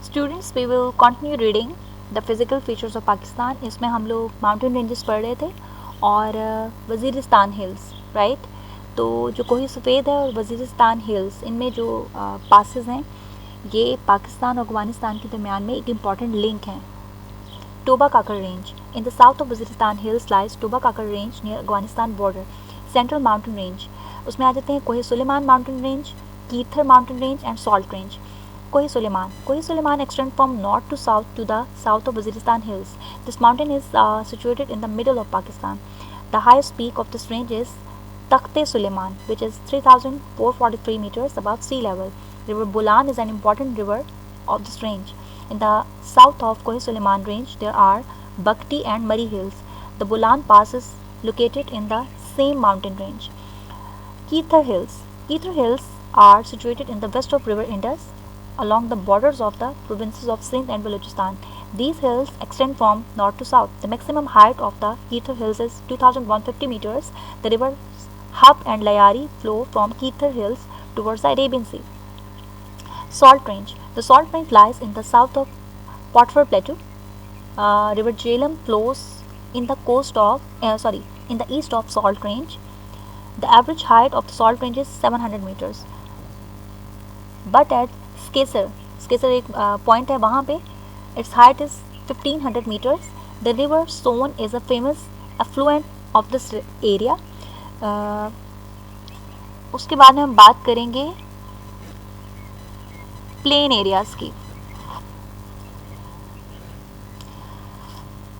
Students we will continue reading the physical features of Pakistan. इसमें हम लोग माउंटेन रेंजेस पढ़ रहे थे और वज़ीरिस्तान हिल्स, राइट। तो जो कोही सफ़ेद है और वज़ीरिस्तान हिल्स, इनमें जो पासेस हैं ये पाकिस्तान और अफगानिस्तान के दरमियान में एक इम्पॉर्टेंट लिंक है। Toba Kakar range in the south of Waziristan hills lies Toba Kakar range near Afghanistan border. Central mountain range, उसमें आ जाते हैं Kohi Sulaiman mountain range, Kirthar mountain range and salt range. Kohi Suleiman extends from north to the south of Waziristan Hills. This mountain is situated in the middle of Pakistan. The highest peak of this range is Takhte Suleiman, which is 3,443 meters above sea level. River Bolan is an important river of this range. In the south of Kohi Suleiman range, there are Bakhti and Mari Hills. The Bolan Pass is located in the same mountain range. Keithar Hills are situated in the west of River Indus, along the borders of the provinces of Sindh and Balochistan. These hills extend from north to south. The maximum height of the Keithar Hills is 2,150 meters. The rivers Hab and Layari flow from Keithar Hills towards the Arabian Sea. Salt Range. The Salt Range lies in the south of Potfer Plateau. River Jhelum flows in the in the east of Salt Range. The average height of the Salt Range is 700 meters. But at स्केसर एक point है वहाँ पे, its height is 1500 metres. The river Son is a famous affluent of this area. उसके बाद में हम बात करेंगे प्लेन एरियाज़ की.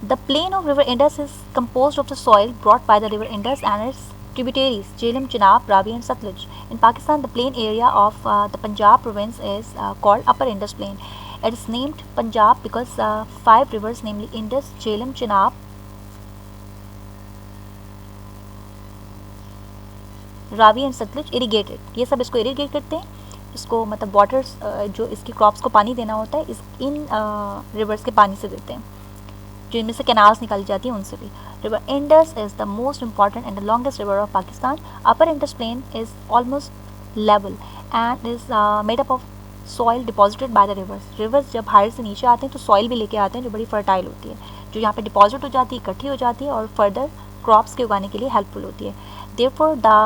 The plain of river Indus is composed of the soil brought by the river Indus and its tributaries Jhelum, Chenab, Ravi and Satluj. In Pakistan, the plain area of the Punjab province is called Upper Indus Plain. It is named Punjab because 5 rivers, namely Indus, Jhelum, Chenab, Ravi and Satluj, irrigated. ये सब इसको irrigate करते हैं. इसको मतलब waters जो इसकी crops को पानी देना होता है इन rivers के पानी से देते हैं, जो इनमें से कैनाल्स निकाली जाती हैं उनसे भी. River Indus is the most important and the longest river of Pakistan. Upper Indus Plain is almost level and is made up of soil deposited by the rivers. Rivers जब हाइट से नीचे आते हैं तो सॉइल भी लेके आते हैं जो बड़ी फर्टाइल होती है, जो यहाँ पे डिपॉजिट हो जाती है, इकट्ठी हो जाती है और फर्दर क्रॉप्स के उगाने के लिए हेल्पफुल होती है. Therefore the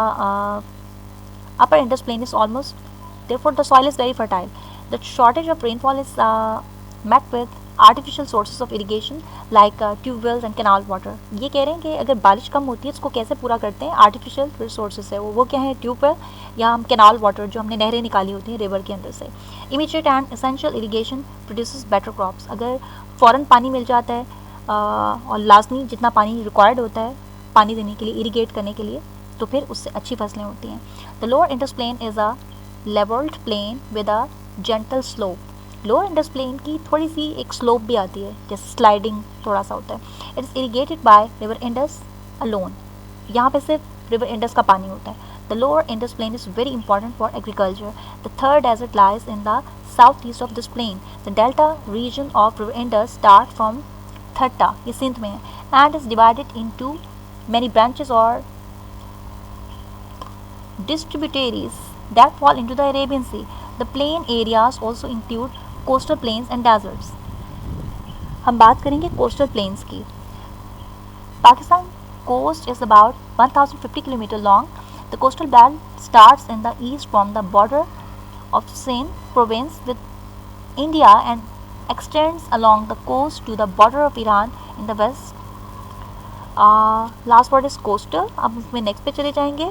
upper Indus Plain is therefore the soil is very fertile. The shortage of rainfall is met with artificial sources of irrigation like tube wells and canal water. ये कह रहे हैं कि अगर बारिश कम होती है इसको कैसे पूरा करते हैं, आर्टिफिशियल रिसोर्सेज है वो क्या है, ट्यूबवेल या हम कैनाल वाटर जो हमने नहरें निकाली होती हैं रिवर के अंदर से. Immediate and essential irrigation produces better crops. अगर फ़ौरन पानी मिल जाता है और लाजमी जितना पानी रिक्वायर्ड होता है पानी देने के लिए, इरीगेट करने के लिए, तो फिर उससे अच्छी फसलें होती हैं. The lower Indus plain is a levelled plain with a gentle slope. Lower Indus plain की थोड़ी सी एक स्लोप भी आती है, जैसे स्लाइडिंग थोड़ा सा होता है. It is irrigated by river Indus alone. यहाँ पे सिर्फ रिवर इंडस का पानी होता है. The lower Indus plain is very important for agriculture. The third desert lies in the south east of this plain. The delta region of river Indus start from Thatta, ये सिंध में है, and is divided into many branches और distributaries that fall into the Arabian Sea. The plain areas also include coastal plains and deserts. हम बात करेंगे coastal plains की. Pakistan coast is about 1050 km long. The coastal belt starts in the east from the border of Sindh province with India and extends along the coast to the border of Iran in the west. Last word is coastal. अब इसमें next पे चले जाएंगे.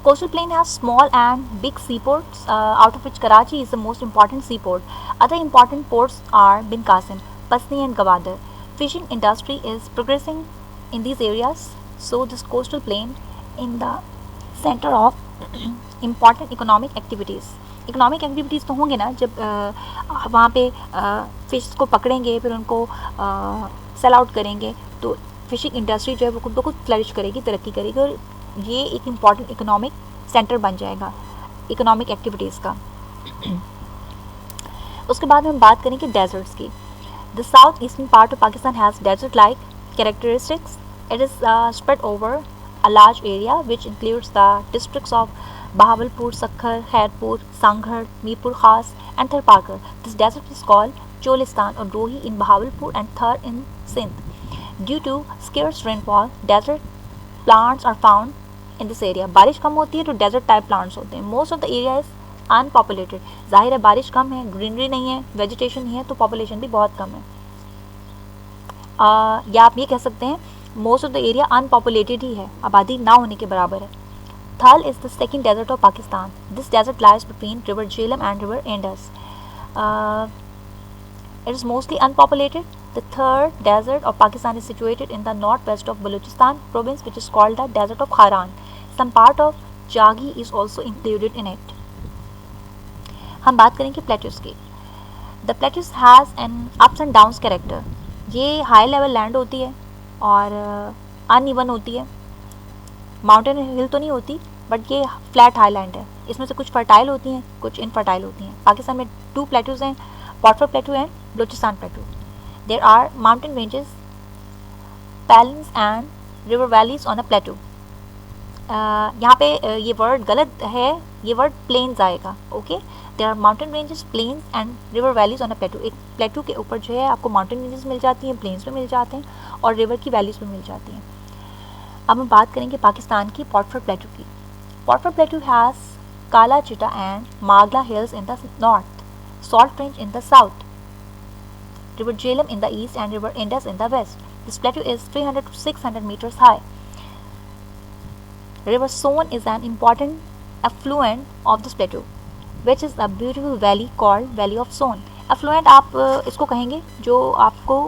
Coastal plain has small and big seaports, out of which Karachi is the most important seaport. Other important ports are Bin Qasim, Pasni and Gwadar. Fishing industry is progressing in these areas, so this coastal plain in the center of important economic activities. Economic activities तो होंगे ना, जब वहाँ पे fish को पकड़ेंगे फिर उनको सेल आउट करेंगे तो फ़िशिंग इंडस्ट्री जो है वो खुद ब खुद फ्लरिश करेगी, तरक्की करेगी और ये एक इम्पॉर्टेंट इकोनॉमिक सेंटर बन जाएगा इकोनॉमिक एक्टिविटीज़ का. उसके बाद हम बात करेंगे डेजर्ट्स की. The south eastern part of Pakistan has desert like characteristics. It is spread over a large area which includes the districts of Bahawalpur, Sakhar, Khairpur, Sanghat, Mirpur Khas, and Tharparkar. This desert is called Cholistan or Rohi in Bahawalpur and Thar in Sindh. Due to scarce rainfall, desert plants are found in this area. बारिश कम होती है तो desert type plants होते हैं. Most of the area is अनपॉपुलेटेड. जाहिर है बारिश कम है, ग्रीनरी नहीं है, वेजिटेशन नहीं है, तो पॉपुलेशन भी बहुत कम है. या आप ये कह सकते हैं most of the area unpopulated ही है, आबादी ना होने के बराबर है. Thal is the second desert of Pakistan. This desert lies between river Jhelum and river Indus. It is mostly unpopulated. The third desert of Pakistan is situated in the northwest of Balochistan province, which is called the Desert of Haran. Some part of Jagi is also included in it. हम बात करेंगे plateaus की. The plateaus has an ups and downs character. ये high level land होती है और uneven होती है. माउंटेन हिल तो नहीं होती, बट ये फ्लैट हाई लैंड है. इसमें से कुछ फर्टाइल होती हैं, कुछ इनफर्टाइल होती हैं. पाकिस्तान में 2 प्लेट्यूज हैं, Potwar plateau and Balochistan plateau. There are mountain ranges, plains and river valleys on a plateau. यहाँ पे ये वर्ड गलत है, ये वर्ड प्लेन्स आएगा. Okay, there are mountain ranges, plains and river valleys on a plateau. एक प्लेटू के ऊपर जो है आपको माउंटेन रेंजेस मिल जाती हैं, प्लेन्स भी मिल जाते हैं और रिवर की वैलीज भी मिल जाती हैं. अब हम बात करेंगे पाकिस्तान की पॉटफर प्लेटू की. पॉटफर plateau has Kala Chitta and Margalla hills in the north, Salt Range in the south, River Jhelum in the east and River Indus in the west. This plateau is 300 to 600 meters high. River Son is an important affluent of this plateau, which is a beautiful valley called Valley of Son. Affluent आप इसको कहेंगे जो आपको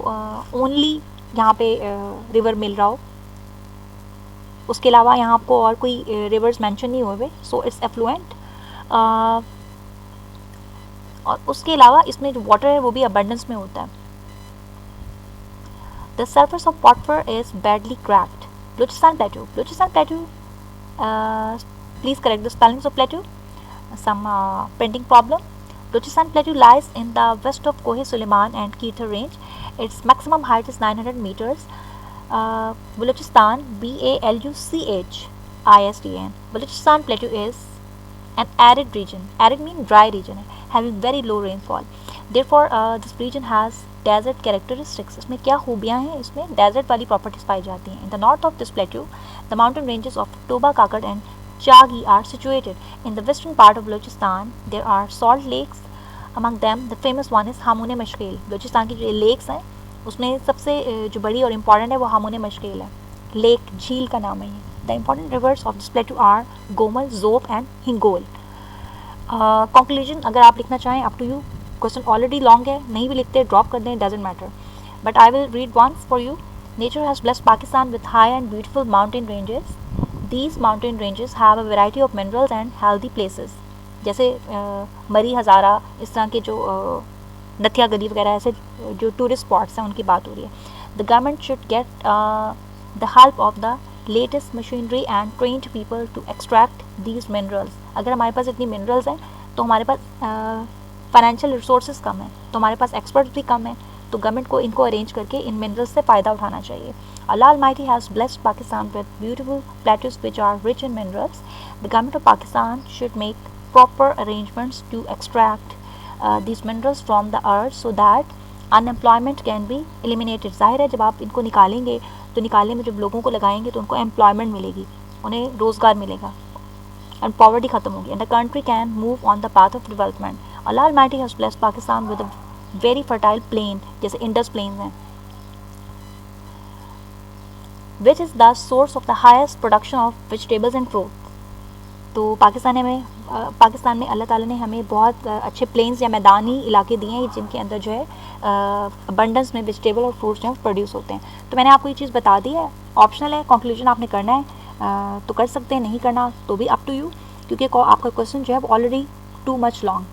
only यहाँ पे river मिल रहा हो, उसके अलावा यहाँ आपको और कोई रिवर्स मेंशन नहीं हुए, सो इट्स एफ्लुएंट. और उसके अलावा इसमें जो वाटर है वो भी अबंडेंस में होता है. The surface of Potwar is badly cracked. Balochistan plateau. Balochistan plateau, please correct the spellings of plateau, some printing problem. Balochistan plateau lies in the west of Koh Suleiman and Kirthar range. Its maximum height is 900 meters. Balochistan, Balukhistan. Balochistan plateau is an arid region. Arid means dry region है, having very low rainfall. Therefore, this region has desert characteristics. इसमें क्या खूबियाँ हैं? इसमें desert वाली properties पाई जाती हैं. In the north of this plateau, the mountain ranges of Toba Kakad and Chagi are situated. In the western part of Balochistan, there are salt lakes. Among them, the famous one is Hamune Mashkil. Balochistan की जो lakes हैं, उसमें सबसे जो बड़ी और important है वो हामून मशकील है. लेक, झील का नाम है ये. The important rivers of this plateau are Gomal, Zob and Hingol. Conclusion अगर आप लिखना चाहें up to you. Question already long है, नहीं भी लिखते drop कर दें, doesn't matter. But I will read once for you. Nature has blessed Pakistan with high and beautiful mountain ranges. These mountain ranges have a variety of minerals and healthy places. जैसे मरी हज़ारा, इस तरह के जो नथिया गली वगैरह ऐसे जो टूरिस्ट स्पॉट्स हैं उनकी बात हो रही है. The government should get the help of the latest machinery and trained people to extract these minerals. अगर हमारे पास इतनी मिनरल्स हैं तो हमारे पास फाइनेंशियल रिसोर्सेज कम हैं, तो हमारे पास एक्सपर्ट्स भी कम हैं, तो गवर्नमेंट को इनको अरेंज करके इन मिनरल्स से फ़ायदा उठाना चाहिए. Allah Almighty has blessed Pakistan with beautiful plateaus which are rich in minerals. The government of Pakistan should make proper arrangements to extract these minerals from the earth so that unemployment can be eliminated. जाहिर है जब आप इनको निकालेंगे तो निकालने में जब लोगों को लगाएंगे तो उनको एम्प्लॉयमेंट मिलेगी, उन्हें रोज़गार मिलेगा एंड पॉवर्टी ख़त्म होगी and the country can move on the path of development. Allah Almighty has blessed Pakistan with a very fertile plain, जैसे इंडस प्लेन्स हैं, which is the source of the highest production of vegetables and fruit. तो पाकिस्तान में अल्लाह ताला ने हमें बहुत अच्छे planes या मैदानी इलाके दिए हैं जिनके अंदर जो है अबंडेंस में वेजिटेबल और फ्रूट्स जो हैं प्रोड्यूस होते हैं. तो मैंने आपको ये चीज़ बता दी है, ऑप्शनल है, कंक्लूजन आपने करना है तो कर सकते हैं, नहीं करना तो भी अप टू यू, क्योंकि आपका क्वेश्चन जो है वो ऑलरेडी टू मच लॉन्ग,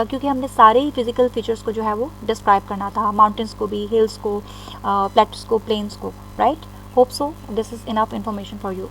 क्योंकि हमने सारे ही फिजिकल फीचर्स को जो है वो डिस्क्राइब करना था, माउंटेन्स को भी, हिल्स को, प्लेट्स को, प्लेन्स को, right. Hope so this is enough information for you.